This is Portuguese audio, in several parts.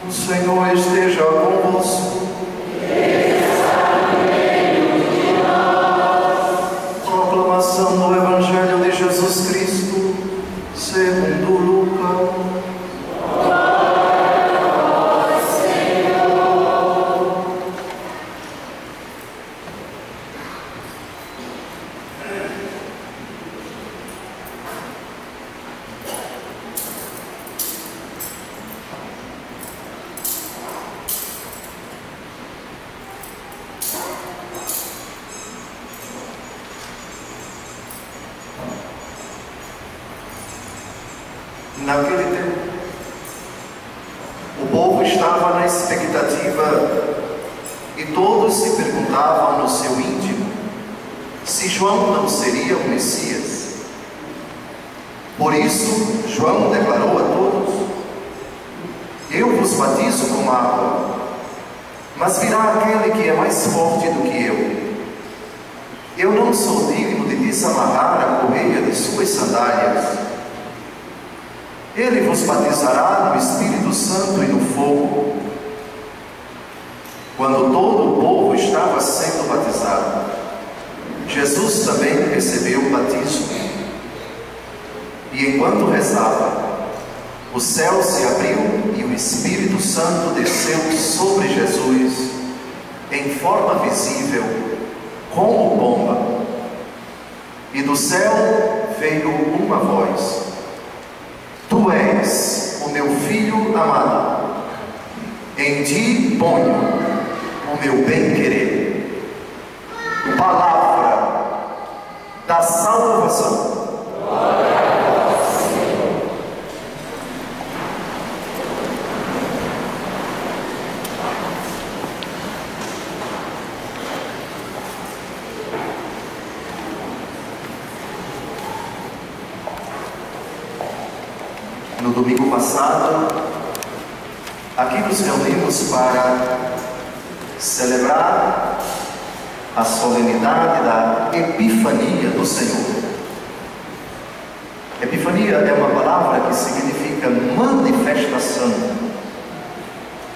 O Senhor esteja convosco. Proclamação do Evangelho de Jesus Cristo, segundo Lucas. Naquele tempo, o povo estava na expectativa e todos se perguntavam no seu íntimo se João não seria o Messias. Por isso, João declarou a todos: eu vos batizo com água, mas virá aquele que é mais forte do que eu. Eu não sou digno de desamarrar a correia de suas sandálias. Ele vos batizará no Espírito Santo e no fogo. Quando todo o povo estava sendo batizado, Jesus também recebeu o batismo. E enquanto rezava, o céu se abriu e o Espírito Santo desceu sobre Jesus em forma visível, como pomba. E do céu veio uma voz: Tu és o meu Filho amado, em ti ponho o meu bem-querer. Palavra da salvação. Glória a vós, Senhor. No domingo passado, aqui nos reunimos para celebrar a solenidade da Epifania do Senhor. Epifania é uma palavra que significa manifestação.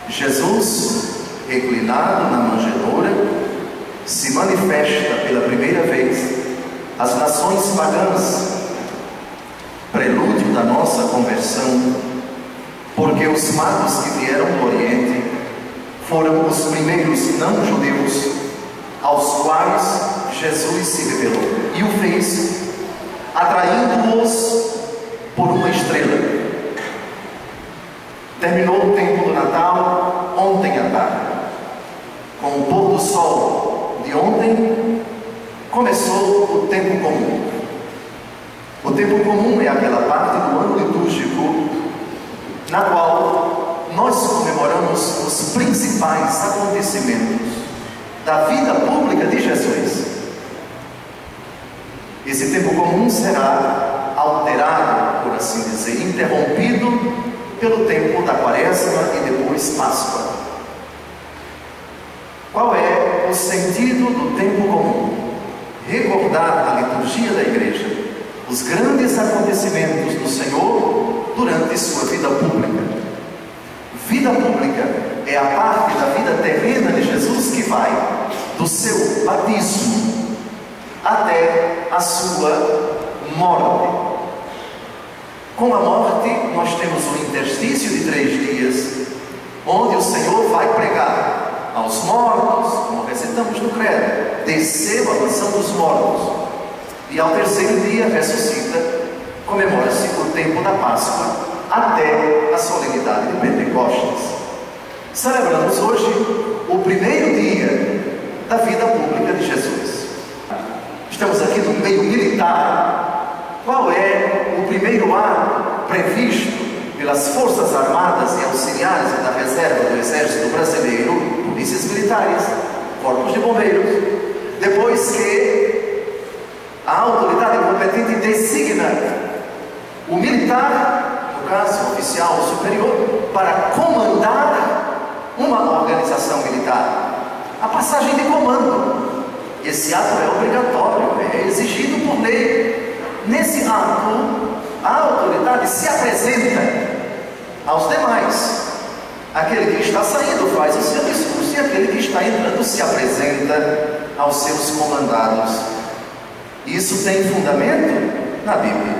Jesus, reclinado na manjedoura, se manifesta pela primeira vez às nações pagãs, prelúdio da nossa conversão, porque os magos que vieram do Oriente foram os primeiros não-judeus aos quais Jesus se revelou, e o fez atraindo-os por uma estrela. Terminou o tempo do Natal ontem à tarde. Com o pôr do sol de ontem, começou o tempo comum. O tempo comum é aquela parte do ano litúrgico na qual nós comemoramos os principais acontecimentos da vida pública de Jesus. Esse tempo comum será alterado, por assim dizer, interrompido pelo tempo da Quaresma e depois Páscoa. Qual é o sentido do tempo comum? Recordar na liturgia da Igreja os grandes acontecimentos do Senhor durante sua vida pública. Vida pública é a parte da vida terrena de Jesus que vai do seu batismo até a sua morte. Com a morte, nós temos um interstício de 3 dias, onde o Senhor vai pregar aos mortos, como recitamos no credo, desceu a mansão dos mortos. E ao terceiro dia ressuscita, comemora-se o tempo da Páscoa, até a solenidade de Pentecostes. Celebramos hoje o primeiro dia da vida pública de Jesus. Estamos aqui no meio militar. Qual é o primeiro ato previsto pelas Forças Armadas e Auxiliares da Reserva do Exército Brasileiro, polícias militares, corpos de bombeiros, depois que a autoridade competente designa o militar, no caso o oficial superior, para comandar uma organização militar? A passagem de comando. Esse ato é obrigatório, é exigido por lei. Nesse ato, a autoridade se apresenta aos demais Aquele que está saindo faz o seu discurso, e aquele que está entrando se apresenta aos seus comandados. Isso tem fundamento na Bíblia.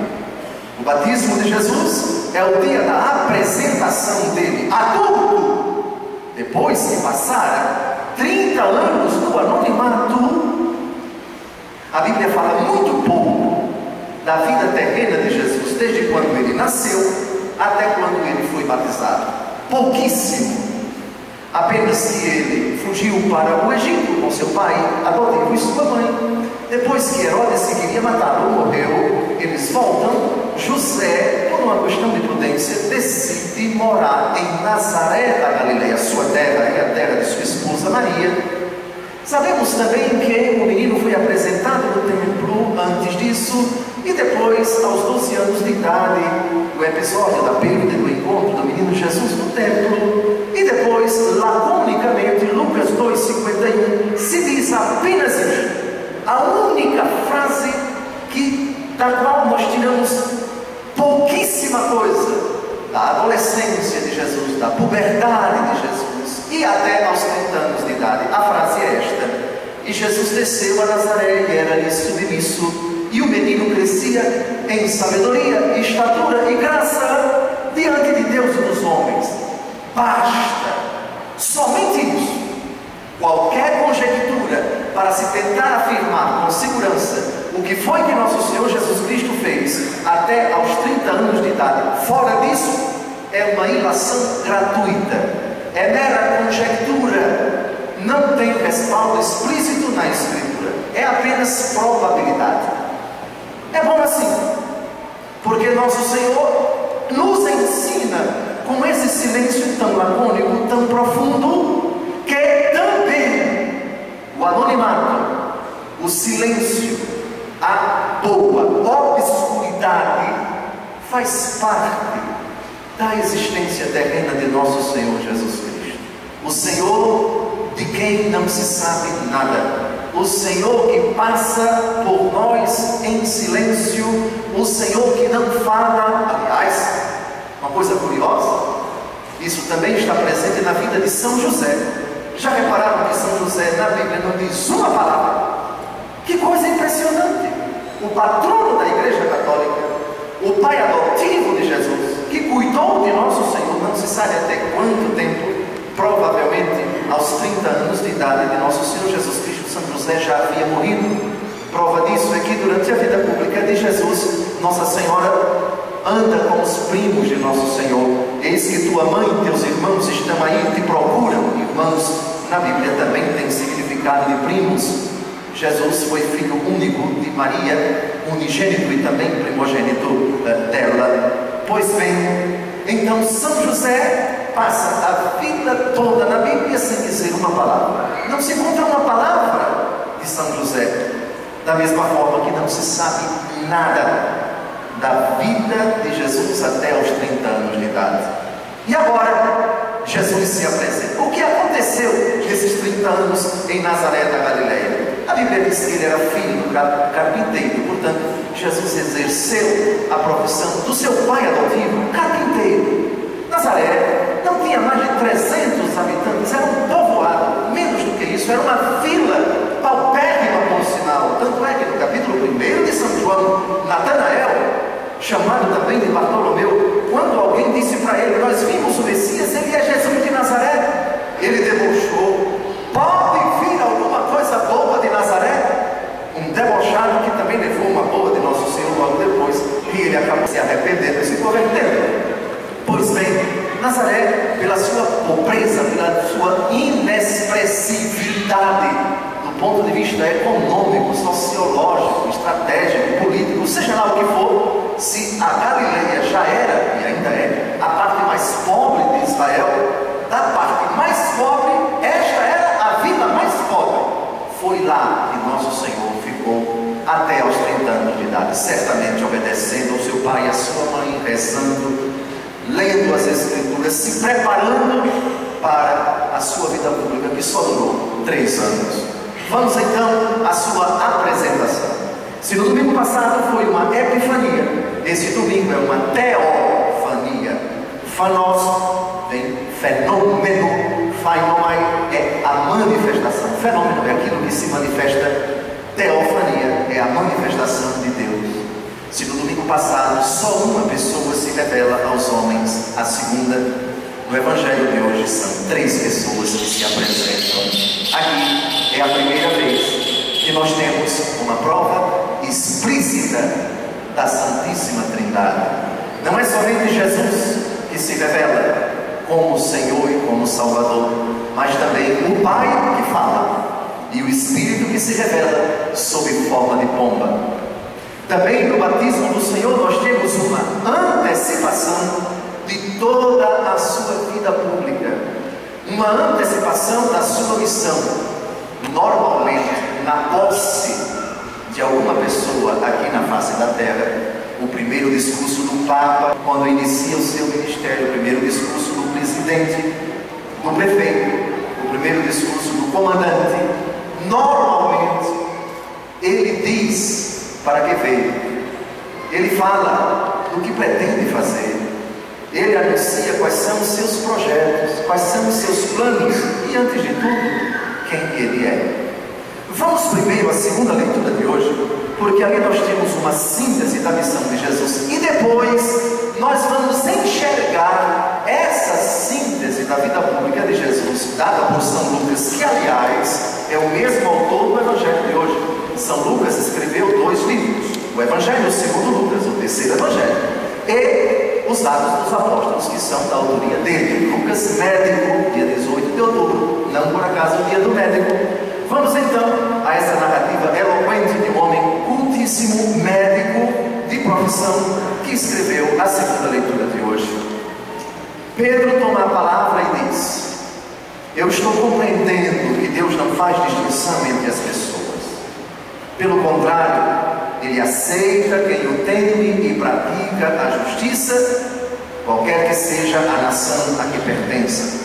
O batismo de Jesus é o dia da apresentação dele, adulto, depois que passara 30 anos no anonimato. A Bíblia fala muito pouco da vida terrena de Jesus, desde quando ele nasceu até quando ele foi batizado. Pouquíssimo. Apenas que ele fugiu para o Egito com seu pai adotivo e sua mãe. Depois que Herodes se queria matá-lo, morreu, eles voltam. José, por uma questão de prudência, decide morar em Nazaré da Galileia, sua terra e a terra de sua esposa Maria. Sabemos também que o menino foi apresentado no templo antes disso, e depois, aos 12 anos de idade, o episódio da perda do encontro do menino Jesus no templo. E depois, laconicamente, Lucas 2,51, se diz apenas isto, a única frase da qual nós tiramos pouquíssima coisa da adolescência de Jesus, da puberdade de Jesus e até aos 30 anos de idade. A frase é esta: e Jesus desceu a Nazaré e era-lhe submisso, e o menino crescia em sabedoria, estatura e graça diante de Deus e dos homens. Basta, somente isso. Qualquer conjectura para se tentar afirmar com segurança o que foi que nosso Senhor Jesus Cristo fez até aos 30 anos de idade, fora disso, é uma ilação gratuita, é mera conjectura, não tem respaldo explícito na Escritura, é apenas probabilidade. É bom assim, porque nosso Senhor nos ensina com esse silêncio tão lacônico, tão profundo, que também o anonimato, o silêncio, a boa obscuridade faz parte da existência terrena de nosso Senhor Jesus Cristo. O Senhor de quem não se sabe nada, o Senhor que passa por nós em silêncio, o Senhor que não fala. Aliás, uma coisa curiosa, isso também está presente na vida de São José. Já repararam que São José na Bíblia não diz uma palavra? Que coisa impressionante! O patrono da Igreja Católica, o pai adotivo de Jesus, que cuidou de nosso Senhor, não se sabe até quanto tempo, provavelmente aos 30 anos de idade de nosso Senhor Jesus Cristo, São José já havia morrido. Prova disso é que durante a vida pública de Jesus, Nossa Senhora anda com os primos de nosso Senhor. Eis que tua mãe e teus irmãos estão aí, te procuram. Irmãos, na Bíblia também tem significado de primos. Jesus foi filho único de Maria, unigênito e também primogênito dela. Pois bem, então São José passa a vida toda na Bíblia sem dizer uma palavra. Não se encontra uma palavra de São José, da mesma forma que não se sabe nada da vida de Jesus até aos 30 anos de idade. E agora, Jesus se apresenta. O que aconteceu nesses 30 anos em Nazaré da Galileia? A Bíblia diz que ele era filho do carpinteiro, portanto, Jesus exerceu a profissão do seu pai adotivo, carpinteiro. Nazaré não tinha mais de 300 habitantes, era um povoado, menos do que isso, era uma vila paupérrima, por sinal. Tanto é que no capítulo 1 de São João, Natanael, chamado também de Bartolomeu, quando alguém disse para ele: nós vimos o Messias, ele é Jesus de Nazaré, ele debochou: pode vir alguma coisa boa de Nazaré? Um debochado que também levou uma boa de nosso Senhor logo depois, e ele acabou se arrependendo e se convertendo. Pois bem, Nazaré, pela sua pobreza, pela sua inexpressividade do ponto de vista econômico, sociológico, estratégico, político, seja lá o que for, se a Galileia já era, e ainda é, a parte mais pobre de Israel, da parte mais pobre, esta era a vila mais pobre. Foi lá que nosso Senhor ficou até aos 30 anos de idade, certamente obedecendo ao seu pai e à sua mãe, rezando, lendo as Escrituras, se preparando para a sua vida pública, que só durou 3 anos. Vamos então à sua apresentação. Se no domingo passado foi uma epifania, esse domingo é uma teofania. Fanos vem fenômeno, phainomai é a manifestação. Fenômeno é aquilo que se manifesta. Teofania é a manifestação de Deus. Se no domingo passado só uma pessoa se revela aos homens, a segunda, no Evangelho de hoje são 3 pessoas que se apresentam. Aqui é a primeira vez que nós temos uma prova explícita da Santíssima Trindade. Não é somente Jesus que se revela como Senhor e como Salvador, mas também o Pai que fala e o Espírito que se revela sob forma de pomba. Também no batismo do Senhor nós temos uma antecipação de toda a sua vida pública, uma antecipação da sua missão. Normalmente, na posse de alguma pessoa aqui na face da terra, o primeiro discurso do Papa, quando inicia o seu ministério, o primeiro discurso do presidente, do prefeito, o primeiro discurso do comandante, normalmente ele diz para que veio, ele fala do que pretende fazer, ele anuncia quais são os seus projetos, quais são os seus planos e, antes de tudo, quem ele é. Vamos primeiro à segunda leitura de hoje, porque ali nós temos uma síntese da missão de Jesus e depois nós vamos enxergar essa síntese da vida pública de Jesus, dada por São Lucas, que aliás é o mesmo autor do Evangelho de hoje. São Lucas escreveu 2 livros, o Evangelho segundo Lucas, o terceiro Evangelho, e os Atos dos Apóstolos, que são da autoria dele. Lucas, médico, dia 18 de outubro, não por acaso o dia do médico. Vamos então a essa narrativa eloquente de um homem cultíssimo, médico de profissão, que escreveu a segunda leitura de hoje. Pedro toma a palavra e diz: eu estou compreendendo que Deus não faz distinção entre as pessoas. Pelo contrário, Ele aceita quem o teme e pratica a justiça, qualquer que seja a nação a que pertença.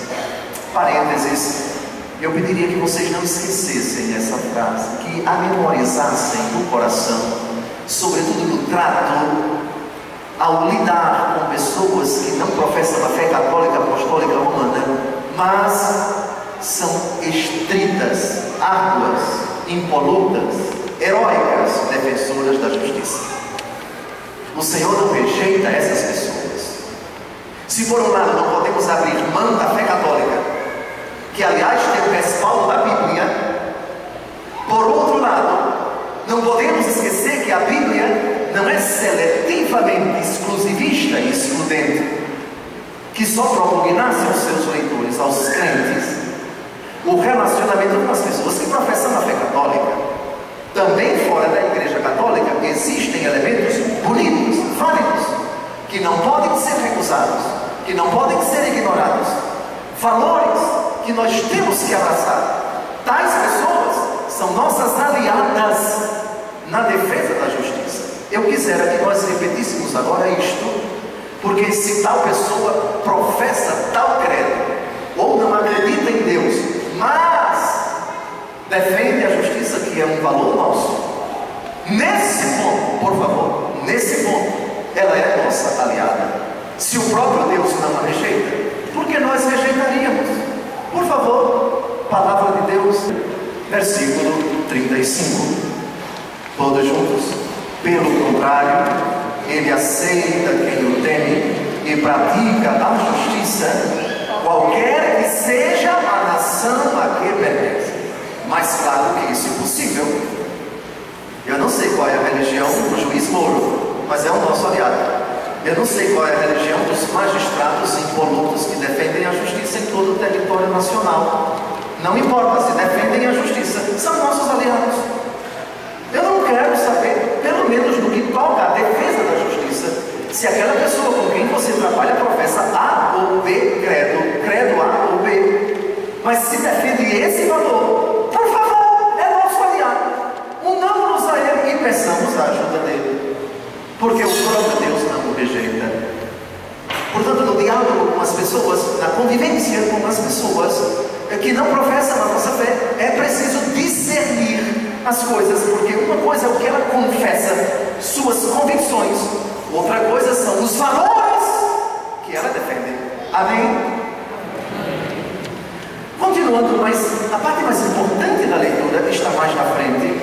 Parênteses, eu pediria que vocês não esquecessem essa frase, que a memorizassem no coração, sobretudo no trato, ao lidar com pessoas que não professam a fé católica apostólica romana, mas são estritas, árduas, impolutas, heróicas defensoras da justiça. O Senhor não rejeita essas pessoas. Se por um lado não podemos abrir mão da fé católica, que aliás tem o respaldo da Bíblia, por outro lado, não podemos esquecer que a Bíblia não é seletivamente exclusivista e excludente, que só propugnasse aos seus leitores, aos crentes, o relacionamento com as pessoas que professam a fé católica. Também fora da Igreja Católica existem elementos bonitos, válidos, que não podem ser recusados, que não podem ser ignorados, valores que nós temos que abraçar. Tais pessoas são nossas aliadas na defesa da justiça. Eu quisera que nós repetíssemos agora isto, porque se tal pessoa professa tal credo, ou não acredita em Deus, mas defende a justiça, que é um valor nosso, nesse ponto, por favor, nesse ponto, ela é nossa aliada. Se o próprio Deus não a rejeita, por que nós rejeitaríamos? Por favor, palavra de Deus, versículo 35, todos juntos. Pelo contrário, ele aceita quem o teme e pratica a justiça, qualquer que seja a nação a que pertence. Mas claro que isso é possível. Eu não sei qual é a religião do juiz Moro, mas é o nosso aliado. Eu não sei qual é a religião dos magistrados impolutos que defendem a justiça em todo o território nacional. Não importa, se defendem a justiça, são nossos aliados. Eu não quero saber, pelo menos no que toca à defesa da justiça, se aquela pessoa com quem você trabalha professa A ou B credo A ou B, mas se defende esse valor, por favor, é nosso aliado. Unamos-nos a ele e peçamos a ajuda dele, porque o próprio Deus não o rejeita. Portanto, no diálogo com as pessoas, na convivência com as pessoas que não professam a nossa fé, é preciso discernir as coisas, porque uma coisa é o que ela confessa, suas convicções, outra coisa são os valores que ela defende. Amém? Continuando, mas a parte mais importante da leitura está mais na frente.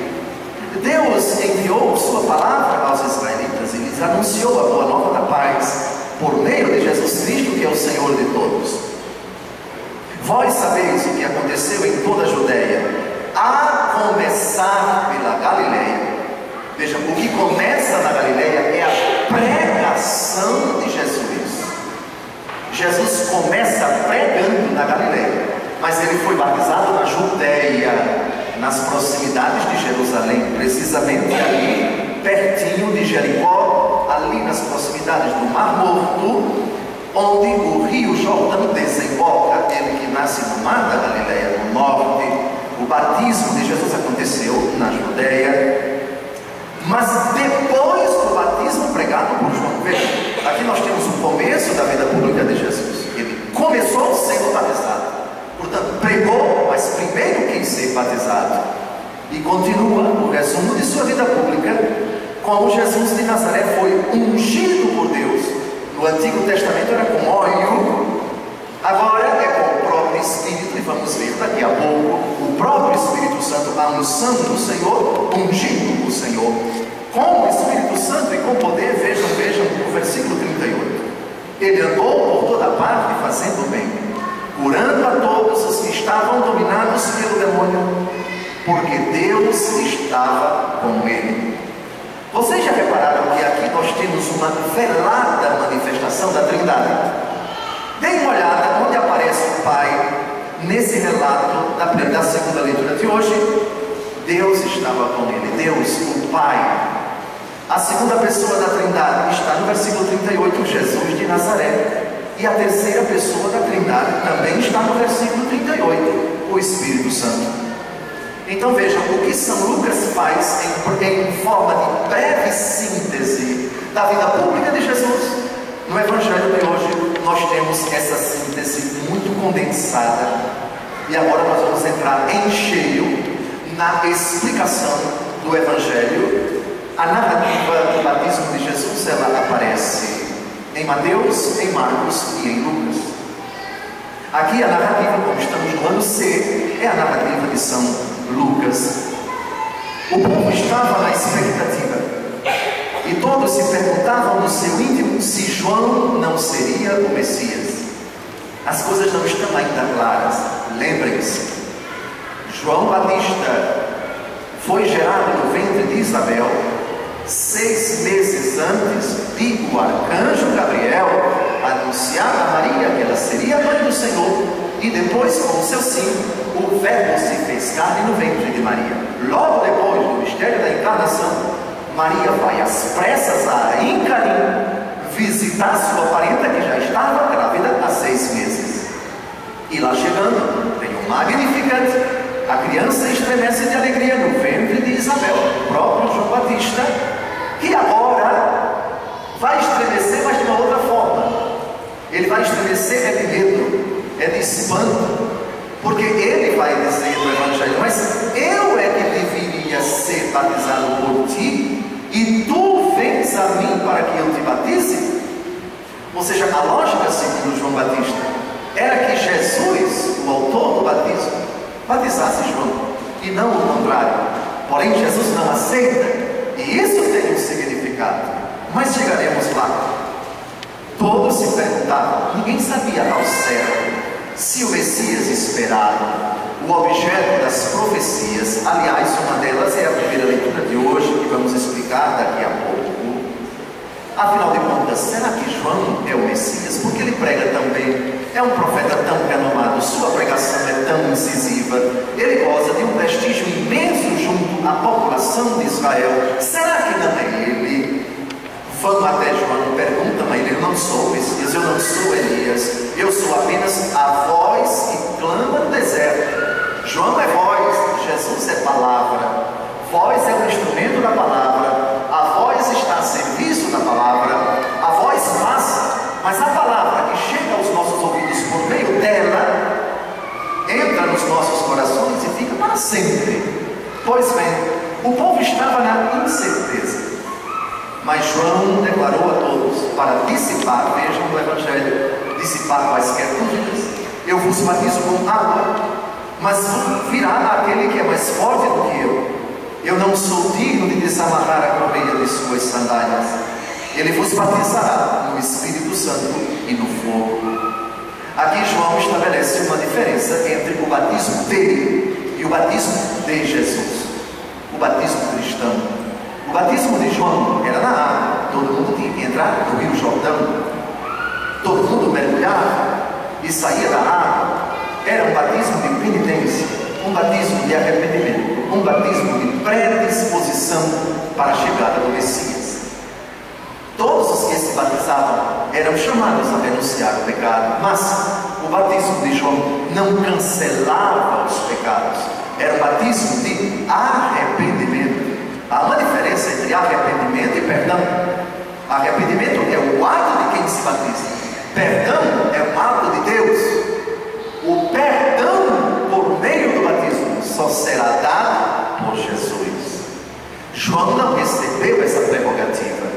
Deus enviou sua palavra aos israelitas e lhes anunciou a boa nova da paz por meio de Jesus Cristo, que é o Senhor de todos. Vós sabeis o que aconteceu em toda a Judeia, a começar pela Galileia. Veja, o que começa na Galileia é a pregação de Jesus. Jesus começa pregando na Galileia, mas ele foi batizado na Judeia, nas proximidades de Jerusalém, precisamente ali, pertinho de Jericó, ali nas proximidades do Mar Morto, onde o rio Jordão desemboca, ele que nasce no Mar da Galileia, no norte. O batismo de Jesus aconteceu na Judeia, mas depois do batismo pregado por João. Veja, aqui nós temos o começo da vida pública de Jesus. Ele começou sendo batizado, portanto pregou, mas primeiro quis ser batizado, e continua o resumo de sua vida pública, como Jesus de Nazaré foi ungido por Deus. No Antigo Testamento era com óleo, agora é com o próprio Espírito, e vamos ver daqui a pouco o próprio Espírito Santo, a unção do Senhor, ungindo o Senhor com o Espírito Santo e com poder. Vejam o versículo 38. Ele andou por toda parte fazendo bem, curando a todos os que estavam dominados pelo demônio, porque Deus estava com ele. Vocês já repararam que aqui nós temos uma velada manifestação da Trindade? Deem uma olhada onde aparece o Pai nesse relato da segunda leitura de hoje. Deus estava com ele, Deus, o Pai. A segunda pessoa da Trindade está no versículo 38, Jesus de Nazaré. E a terceira pessoa da Trindade também está no versículo 38, o Espírito Santo. Então vejam, o que São Lucas faz em forma de breve síntese da vida pública de Jesus. No Evangelho de hoje nós temos essa síntese muito condensada, e agora nós vamos entrar em cheio na explicação do Evangelho. A narrativa do batismo de Jesus, ela aparece em Mateus, em Marcos e em Lucas. Aqui a narrativa, como estamos no ano C, é a narrativa de São Lucas. O povo estava na expectativa, e todos se perguntavam no seu íntimo se João não seria o Messias. As coisas não estão ainda claras. Lembrem-se, João Batista foi gerado no ventre de Isabel 6 meses antes de o arcanjo Gabriel anunciar a Maria que ela seria a mãe do Senhor, e depois, com o seu sim, o Verbo se fez carne no ventre de Maria. Logo depois do mistério da encarnação, Maria vai às pressas a Incarim visitar sua parenta que já estava grávida há 6 meses. E lá chegando, tem um Magnificat. A criança estremece de alegria no ventre de Isabel, o próprio João Batista, que agora vai estremecer, mas de uma outra forma. Ele vai estremecer é de medo, é de espanto, porque ele vai dizer no Evangelho: mas eu é que deveria ser batizado por ti, e tu vens a mim para que eu te batize? Ou seja, a lógica, segundo João Batista, era que Jesus, o autor do batismo, batizasse João, e não o contrário. Porém, Jesus não aceita, e isso tem um significado, mas chegaremos lá. Todos se perguntavam, ninguém sabia ao certo se o Messias esperado, o objeto das profecias, aliás, uma delas é a primeira leitura de hoje, que vamos explicar daqui a pouco. Afinal de contas, será que João é o Messias? Porque ele prega tão bem, é um profeta tão renomado, sua pregação é tão incisiva, ele goza de um prestígio imenso junto à população de Israel. Será que não é ele? Vão até João, perguntam a ele: eu não sou o Messias, eu não sou Elias, eu sou apenas a voz que clama no deserto. João é voz, Jesus é palavra. Voz é o instrumento da palavra, a voz está a serviço da palavra, a voz passa, mas a palavra que chega aos nossos ouvidos por meio dela, entra nos nossos corações e fica para sempre. Pois bem, o povo estava na incerteza, mas João declarou a todos, para dissipar, vejam no Evangelho, dissipar quaisquer dúvidas, eu vos batizo com água, mas virá aquele que é mais forte do que eu não sou digno de desamarrar a correia de suas sandálias. Ele vos batizará no Espírito Santo e no fogo. Aqui João estabelece uma diferença entre o batismo dele e o batismo de Jesus, o batismo cristão. O batismo de João era na água, todo mundo tinha que entrar no Rio Jordão, todo mundo mergulhava e saía da água. Era um batismo de penitência, um batismo de arrependimento, um batismo de predisposição para a chegada do Messias. Todos os que se batizavam eram chamados a renunciar o pecado, mas o batismo de João não cancelava os pecados, era um batismo de arrependimento. Há uma diferença entre arrependimento e perdão. Arrependimento é o ato de quem se batiza, perdão é o ato de Deus. O perdão por meio do batismo só será dado por Jesus. João não recebeu essa prerrogativa.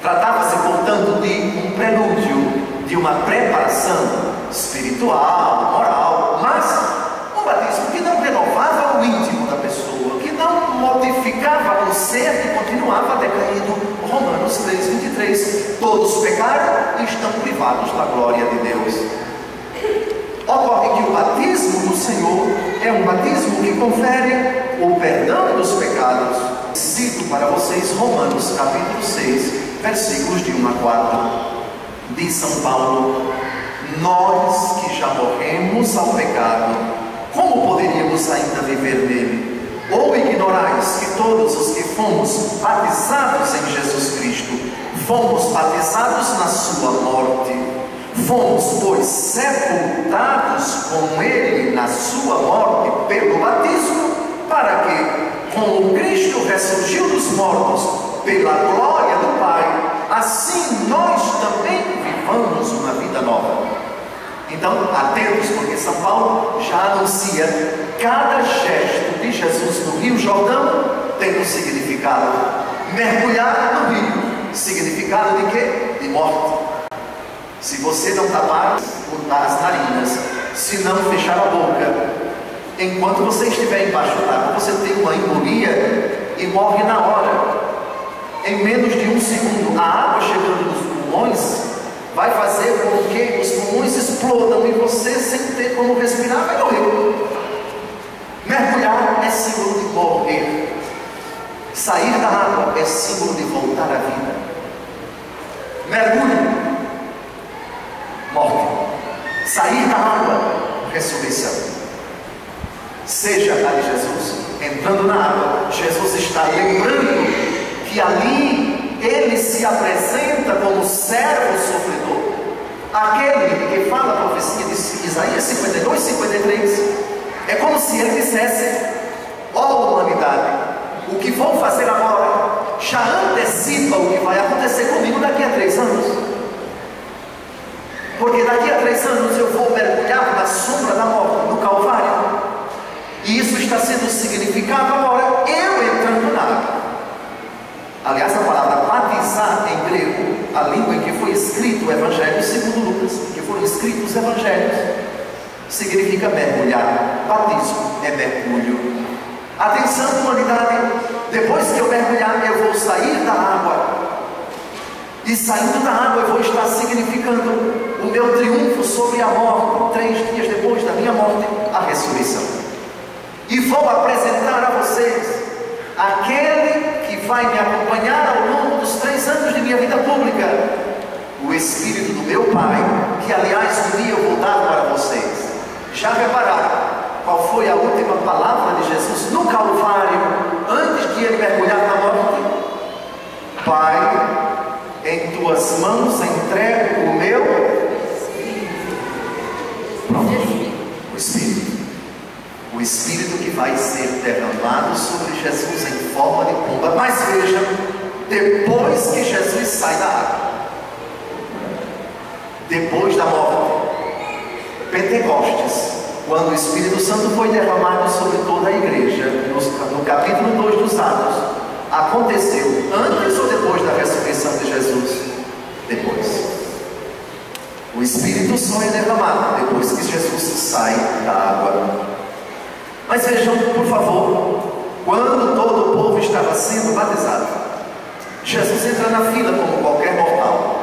Tratava-se, portanto, de um prelúdio, de uma preparação espiritual, moral, mas um batismo que não renovava o íntimo da pessoa, que não modificava o ser que continuava decaído. Romanos 3:23, todos pecaram e estão privados da glória de Deus. Ocorre que o batismo do Senhor é um batismo que confere o perdão dos pecados. Cito para vocês Romanos capítulo 6, versículos de 1 a 4. Diz São Paulo: nós que já morremos ao pecado, como poderíamos ainda viver nele? Ou ignorais que todos os que fomos batizados em Jesus Cristo, fomos batizados na sua morte? Fomos, pois, sepultados com ele na sua morte pelo batismo, para que, como Cristo ressurgiu dos mortos pela glória do Pai, assim nós também vivamos uma vida nova. Então, atentos, porque São Paulo já anuncia cada gesto de Jesus no Rio Jordão tem um significado. Mergulhar no rio, significado de quê? De morte. Se você não tapar as narinas, se não fechar a boca, enquanto você estiver embaixo d'água, você tem uma embolia e morre na hora. Em menos de um segundo, a água chegando nos pulmões vai fazer com que os pulmões explodam e você, sem ter como respirar, vai morrer. Mergulhar é símbolo de morrer. Sair da água é símbolo de voltar à vida. Mergulho, morte. Sair da água, ressurreição. Seja a de Jesus, entrando na água, Jesus está lembrando que ali ele se apresenta como servo sofredor, aquele que fala a profecia de Isaías 52, 53. É como se ele dissesse: ó humanidade, o que vou fazer agora já antecipa o que vai acontecer comigo daqui a 3 anos, porque daqui a 3 anos eu vou mergulhar na sombra da morte, no Calvário, e isso está sendo significado agora, eu entrando na água. Aliás, a palavra batizar em grego, a língua em que foi escrito o Evangelho segundo Lucas, que foram escritos os Evangelhos, significa mergulhar. Batismo é mergulho. Atenção, humanidade, depois que eu mergulhar, eu vou sair da água, e saindo da água eu vou estar significando o meu triunfo sobre a morte. 3 dias depois da minha morte, a ressurreição. E vou apresentar a vocês aquele que vai me acompanhar ao longo dos 3 anos de minha vida pública, o Espírito do meu Pai, que aliás um dia eu vou dar para vocês. Já repararam qual foi a última palavra de Jesus no Calvário, antes de ele mergulhar na morte? Pai, em tuas mãos entrego o meu o Espírito. O Espírito que vai ser derramado sobre Jesus em forma de pomba. Mas veja, depois que Jesus sai da água, depois da morte, Pentecostes, quando o Espírito Santo foi derramado sobre toda a igreja, no capítulo 2 dos Atos, aconteceu antes ou depois da ressurreição de Jesus? Depois. O Espírito só é derramado depois que Jesus sai da água. Mas vejam, por favor, quando todo o povo estava sendo batizado, Jesus entra na fila como qualquer mortal.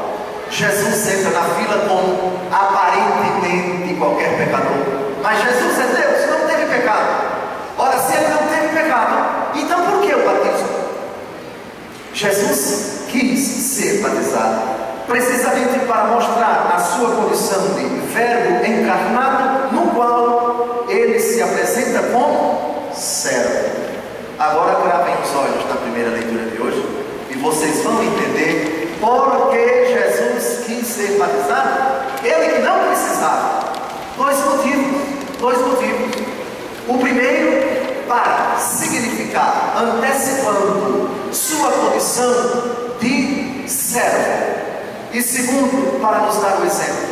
Jesus entra na fila como aparentemente qualquer pecador. Mas Jesus é Deus, não teve pecado. Ora, se ele não teve pecado, então por que o batismo? Jesus quis ser batizado precisamente para mostrar a sua condição de verbo encarnado, no qual ele se apresenta como servo. Agora gravem os olhos na primeira leitura de hoje e vocês vão entender por que Jesus quis ser batizado. Ele que não precisava. Dois motivos. O primeiro, para significar, antecipando sua condição de servo. E segundo, para nos dar o exemplo,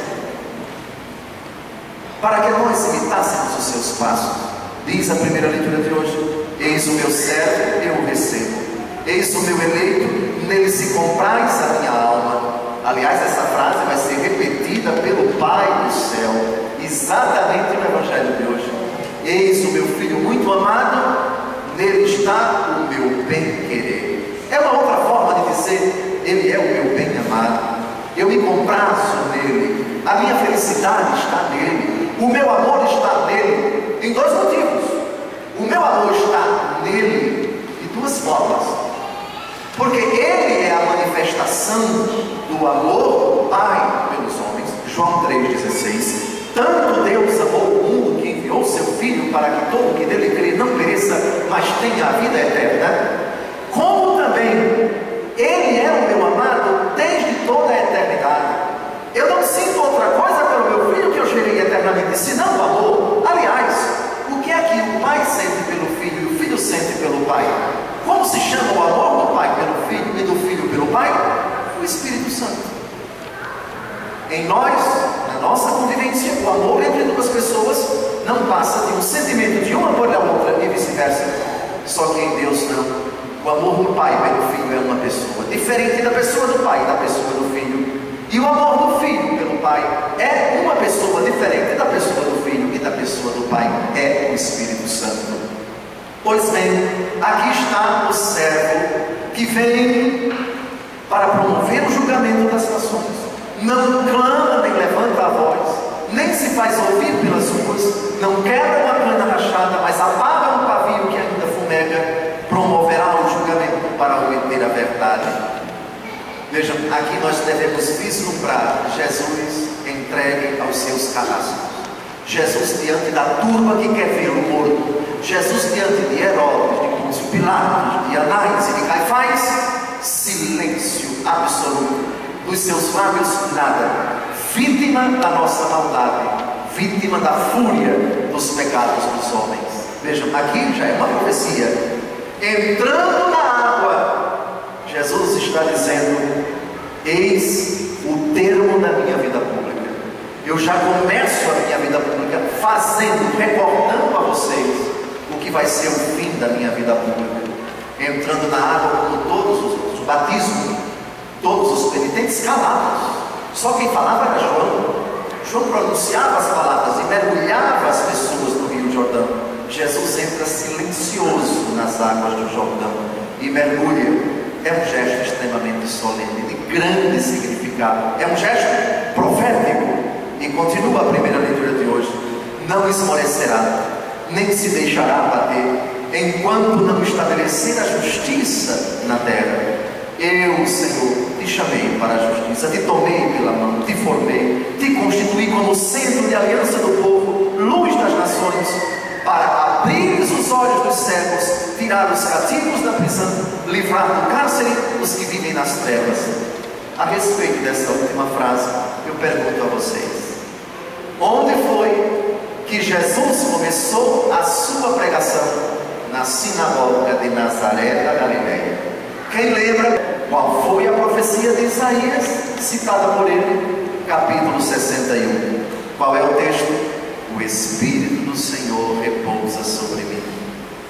para que nós imitássemos os seus passos. Diz a primeira leitura de hoje: eis o meu servo, eu o recebo. Eis o meu eleito, nele se comprais a minha alma. Aliás, essa frase vai ser repetida pelo Pai do céu, exatamente no Evangelho de hoje. Eis o meu filho muito amado, nele está o meu bem-querer. É uma outra forma de dizer: ele é o meu bem amado. Eu me comprazo nele, a minha felicidade está nele, o meu amor está nele, em dois motivos. O meu amor está nele de duas formas, porque ele é a manifestação do amor do Pai pelos homens. João 3,16: tanto Deus amou o mundo que enviou seu Filho para que todo que nele crê não pereça, mas tenha a vida eterna. Como também ele é o meu amado desde toda a eternidade. Eu não sinto outra coisa pelo meu Filho que eu gerei eternamente, senão o amor. Aliás, o que é que o Pai sente pelo Filho e o Filho sente pelo Pai? Como se chama o amor do Pai pelo Filho e do Filho pelo Pai? O Espírito Santo. Em nós, na nossa convivência, o amor entre duas pessoas não passa de um sentimento de uma por a outra e vice-versa. Só que em Deus não. O amor do Pai pelo Filho é uma pessoa, diferente da pessoa do Pai e da pessoa do Filho. E o amor do Filho pelo Pai é uma pessoa diferente da pessoa do Filho e da pessoa do Pai, é o Espírito Santo. Pois bem, aqui está o servo que vem para promover o julgamento das nações. Não clama nem levanta a voz, nem se faz ouvir pelas ruas, não quebra uma cana rachada, mas apaga um pavio que ainda fumega. Promoverá o julgamento para obter a verdade. Vejam, aqui nós devemos vislumbrar Jesus entregue aos seus carrascos. Jesus diante da turba que quer vê-lo morto. Jesus diante de Herodes, de Pôncio Pilatos, de Anás e de Caifás. Silêncio absoluto. Dos seus lábios nada. Vítima da nossa maldade, vítima da fúria dos pecados dos homens. Vejam, aqui já é uma profecia. Entrando na água, Jesus está dizendo: eis o termo da minha vida pública. Eu já começo a minha vida pública fazendo, recordando a vocês o que vai ser o fim da minha vida pública. Entrando na água como todos os outros, o batismo, todos os penitentes calados. Só quem falava era João. João pronunciava as palavras e mergulhava as pessoas no Rio Jordão. Jesus entra silencioso nas águas do Jordão e mergulha. É um gesto extremamente solene, de grande significado. É um gesto profético. E continua a primeira leitura de hoje: não esmorecerá, nem se deixará abater, enquanto não estabelecer a justiça na terra. Eu, Senhor, te chamei para a justiça, te tomei pela mão, te formei, te constituí como centro de aliança do povo, luz das nações, para abrir os olhos dos cegos, tirar os cativos da prisão, livrar do cárcere os que vivem nas trevas. A respeito dessa última frase, eu pergunto a vocês: onde foi que Jesus começou a sua pregação? Na sinagoga de Nazaré da Galileia. Quem lembra qual foi a profecia de Isaías, citada por ele? Capítulo 61. Qual é o texto? O Espírito do Senhor repousa sobre mim.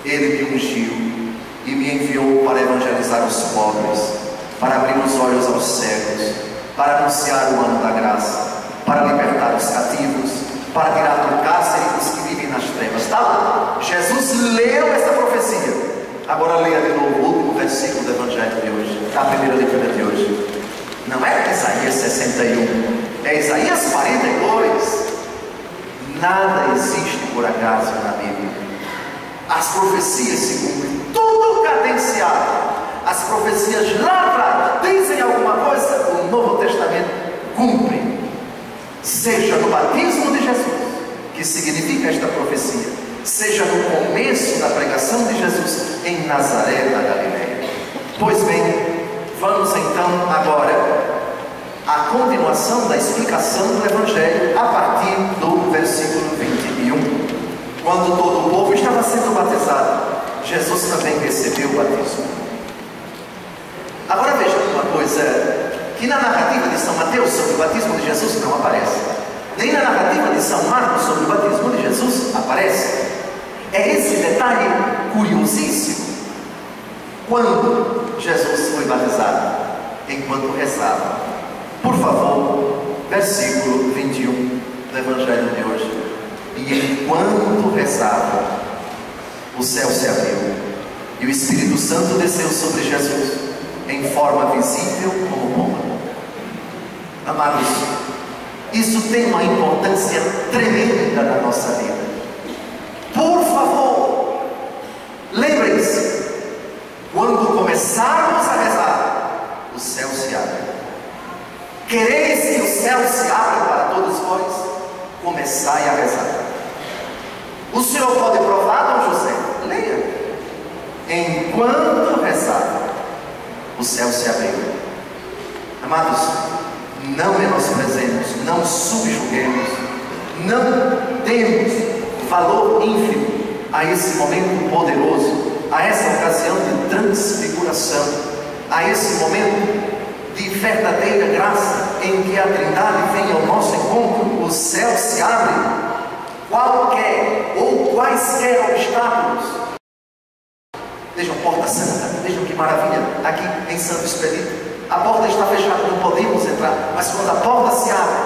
Ele me ungiu e me enviou para evangelizar os pobres, para abrir os olhos aos cegos, para anunciar o ano da graça, para libertar os cativos, para tirar do cárcere os que vivem nas trevas. Está lá. Jesus leu esta profecia. Agora leia de novo o último versículo do Evangelho de hoje, da primeira leitura de hoje. Não é Isaías 61, é Isaías 42. Nada existe por acaso na Bíblia. As profecias se cumprem, tudo cadenciado. As profecias lá atrás dizem alguma coisa, o Novo Testamento cumpre. Seja no batismo de Jesus, que significa esta profecia, seja no começo da pregação de Jesus em Nazaré da Galileia. Pois bem, vamos então agora à continuação da explicação do Evangelho a partir do versículo 21. Quando todo o povo estava sendo batizado, Jesus também recebeu o batismo. Agora vejam uma coisa que na narrativa de São Mateus sobre o batismo de Jesus não aparece, nem na narrativa de São Marcos sobre o batismo de Jesus aparece. É esse detalhe curiosíssimo. Quando Jesus foi batizado? Enquanto rezava. Por favor, versículo 21 do Evangelho de hoje. E enquanto rezava, o céu se abriu e o Espírito Santo desceu sobre Jesus em forma visível como pomba. Amados, isso tem uma importância tremenda na nossa vida. Por favor, lembrem-se, quando começarmos a rezar, o céu se abre. Quereis que o céu se abra para todos vós? Começai a rezar. O Senhor pode provar, Dom José? Leia. Enquanto rezava, o céu se abriu. Amados, não menosprezemos, não subjuguemos, não demos valor ínfimo a esse momento poderoso, a essa ocasião de transfiguração, a esse momento de verdadeira graça em que a Trindade vem ao nosso encontro. O céu se abre, qualquer ou quaisquer obstáculos. Vejam, porta santa, vejam que maravilha, aqui em Santo Expedito, a porta está fechada, não podemos entrar, mas quando a porta se abre,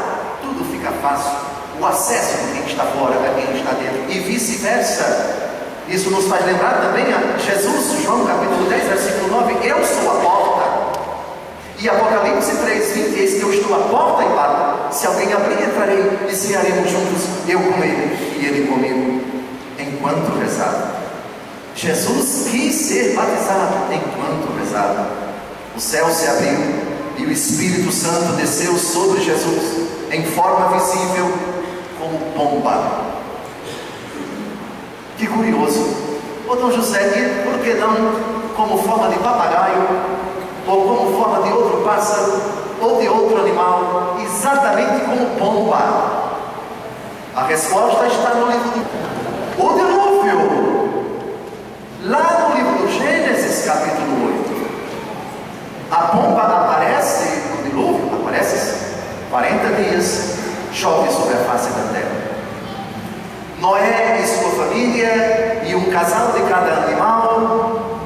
tudo fica fácil, o acesso de quem está fora a quem está dentro, e vice-versa. Isso nos faz lembrar também a Jesus, João capítulo 10, versículo 9, eu sou a porta. E Apocalipse 3, 20, eis que eu estou à porta e bato. Se alguém abrir, entrarei e cearemos juntos, eu com ele e ele comigo. Enquanto rezava, Jesus quis ser batizado enquanto rezava. O céu se abriu e o Espírito Santo desceu sobre Jesus em forma visível como pomba. Que curioso. Ô Dom José, por que não como forma de papagaio, ou como forma de outro pássaro, ou de outro animal, exatamente como pomba? A resposta está no livro do O dilúvio, lá no livro do Gênesis capítulo 8. A pomba aparece no dilúvio, aparece 40 dias, chove sobre a face da terra. Noé e sua família e um casal de cada animal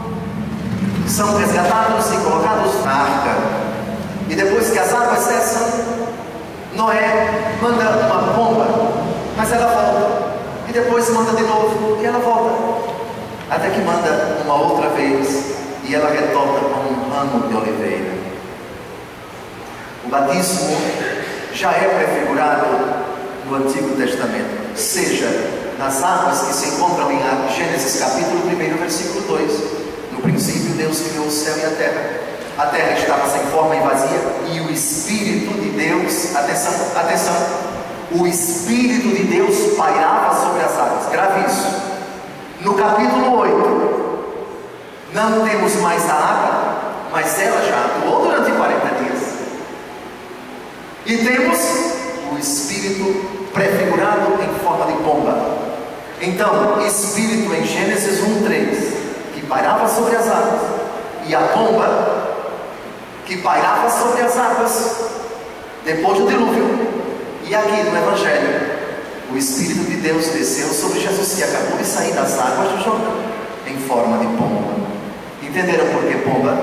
são resgatados e colocados na arca. E depois que as águas cessam, Noé manda uma pomba, mas ela volta. E depois manda de novo, e ela volta. Até que manda uma outra vez, e ela retorna com um ramo de oliveira. O batismo já é prefigurado no Antigo Testamento, seja nas águas que se encontram em Gênesis capítulo 1, versículo 2. No princípio Deus criou o céu e a terra estava sem forma e vazia, e o Espírito de Deus, atenção, o Espírito de Deus pairava sobre as águas. Grave isso. No capítulo 8, não temos mais a água, mas ela já atuou durante 40 dias. E temos o Espírito prefigurado em forma de pomba. Então, Espírito em Gênesis 1:3, que pairava sobre as águas, e a pomba que pairava sobre as águas depois do dilúvio. E aqui no Evangelho, o Espírito de Deus desceu sobre Jesus, que acabou de sair das águas do Jordão, em forma de pomba. Entenderam por que pomba?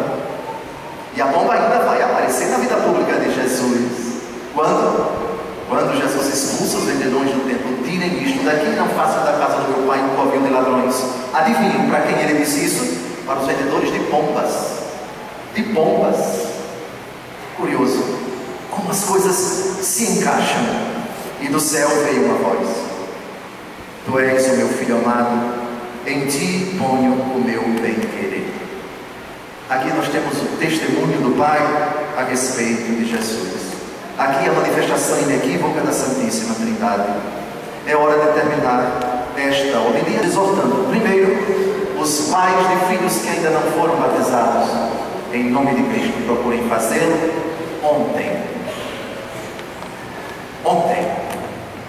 E a pomba ainda vai aparecer na vida pública de Jesus. Quando? Quando Jesus expulsa os vendedores do templo, tirem isto daqui, não façam da casa do meu pai um covil de ladrões. Adivinhem para quem ele disse isso? Para os vendedores de pombas. De pombas. Curioso como as coisas se encaixam. E do céu veio uma voz: Tu és o meu filho amado, em ti ponho o meu bem-querer. Aqui nós temos o testemunho do Pai a respeito de Jesus. Aqui a manifestação inequívoca da Santíssima Trindade. É hora de terminar esta homilia exortando, primeiro, os pais de filhos que ainda não foram batizados. Em nome de Cristo, procurem fazê-lo ontem. Ontem.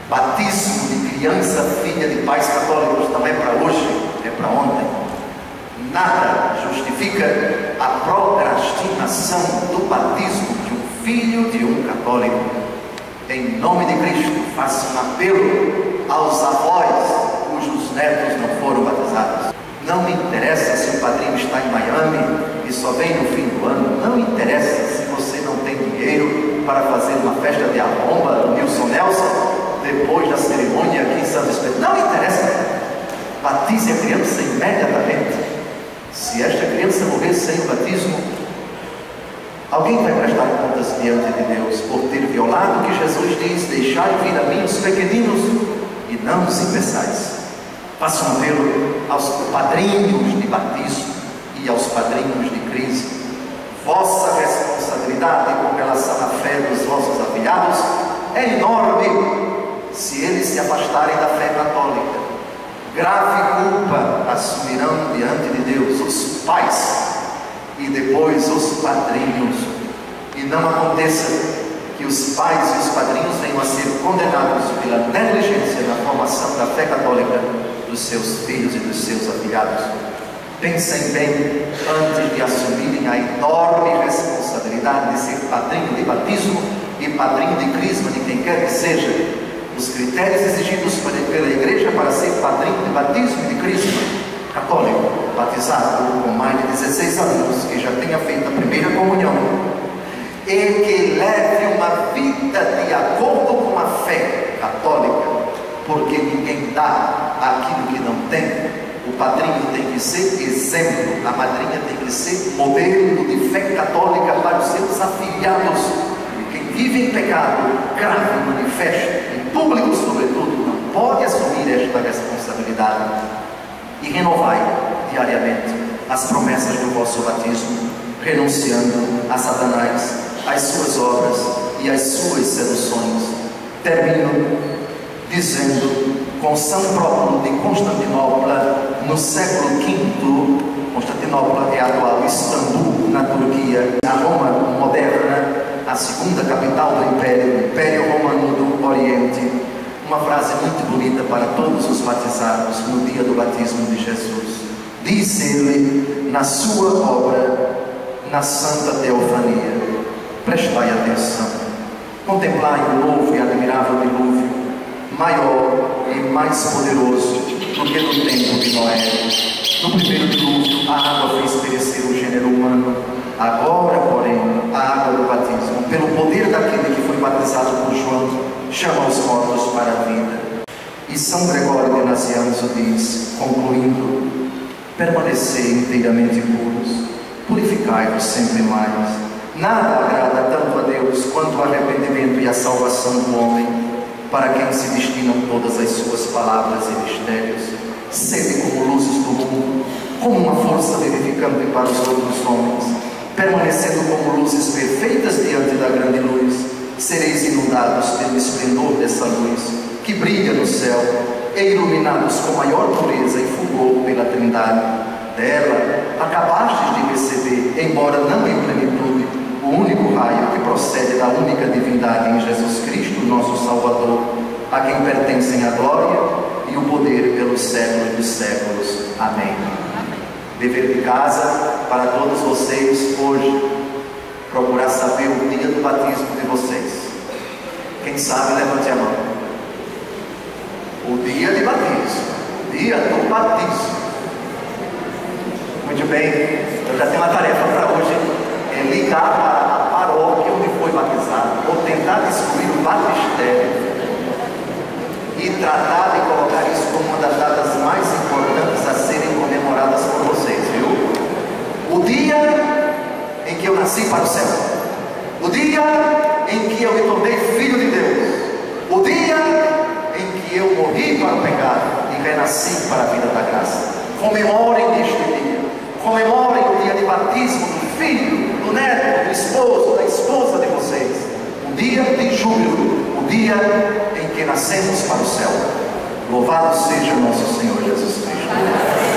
Batismo de criança, filha de pais católicos, não é para hoje, é para ontem. Nada justifica a procrastinação do batismo de um filho de um católico. Em nome de Cristo, faço um apelo aos avós cujos netos não foram batizados. Não me interessa se o padrinho está em Miami e só vem no fim do ano. Não interessa se você não tem dinheiro para fazer uma festa de arromba do Nilson Nelson depois da cerimônia aqui em Santo Espírito. Não interessa. Batize a criança imediatamente. Se esta criança morrer sem o batismo, alguém vai prestar contas diante de Deus por ter violado o que Jesus diz: deixai vir a mim os pequeninos e não os impeçais. Faço um apelo aos padrinhos de batismo e aos padrinhos de crisma. Vossa responsabilidade com relação à fé dos vossos afilhados é enorme se eles se afastarem da fé católica. Grave culpa assumirão diante de Deus os pais e depois os padrinhos. E não aconteça que os pais e os padrinhos venham a ser condenados pela negligência na formação da fé católica dos seus filhos e dos seus afilhados. Pensem bem antes de assumirem a enorme responsabilidade de ser padrinho de batismo e padrinho de crisma de quem quer que seja. Os critérios exigidos pela igreja para ser padrinho de batismo e de crisma: católico, batizado com mais de 16 anos, que já tenha feito a primeira comunhão e que leve uma vida de acordo com a fé católica, porque ninguém dá aquilo que não tem. O padrinho tem que ser exemplo, a madrinha tem que ser modelo de fé católica para os seus afilhados. Quem vive em pecado, grave, manifesto, em público sobretudo, não pode assumir esta responsabilidade. E renovai diariamente as promessas do vosso batismo, renunciando a Satanás, às suas obras e às suas seduções. Termino dizendo, com São Própolo de Constantinopla, no século V, Constantinopla é a atual Istambul, na Turquia, a Roma moderna, a segunda capital do Império Romano do Oriente. Uma frase muito bonita para todos os batizados no dia do batismo de Jesus. Diz ele na sua obra, na Santa Teofania: prestai atenção, contemplai o novo e admirável dilúvio, maior e mais poderoso do que no tempo de Noé. No primeiro dilúvio, a água fez perecer o gênero humano. Agora, porém, a água do batismo, pelo poder daquele que foi batizado por João, chama os mortos para a vida. E São Gregório de Nazianzo diz, concluindo: permanecei inteiramente puros, purificai-vos sempre mais. Nada agrada tanto a Deus quanto o arrependimento e a salvação do homem, para quem se destinam todas as suas palavras e mistérios. Sede como luzes do mundo, como uma força vivificante para os outros homens. Permanecendo como luzes perfeitas diante da grande luz, sereis inundados pelo esplendor dessa luz, que brilha no céu, e iluminados com maior pureza e fulgor pela Trindade. Dela acabastes de receber, embora não em plenitude, o único raio que procede da única divindade em Jesus Cristo, nosso Salvador, a quem pertencem a glória e o poder pelos séculos dos séculos. Amém. Dever de casa para todos vocês hoje: procurar saber o dia do batismo de vocês. Quem sabe, levante a mão. O dia de batismo, o dia do batismo. Muito bem, eu já tenho uma tarefa para hoje: é ligar para a paróquia onde foi batizado, ou tentar descobrir o batismo magistério e tratar de colocar isso como uma das datas mais importantes a serem comemoradas por vocês, viu? O dia em que eu nasci para o céu, o dia em que eu me tornei filho de Deus, o dia em que eu morri para o pecado e renasci para a vida da graça. Comemorem este dia, comemorem o dia de batismo do filho, do neto, do esposo, da esposa de vocês, um dia de júbilo, o dia em que nascemos para o céu. Louvado seja nosso Senhor Jesus Cristo.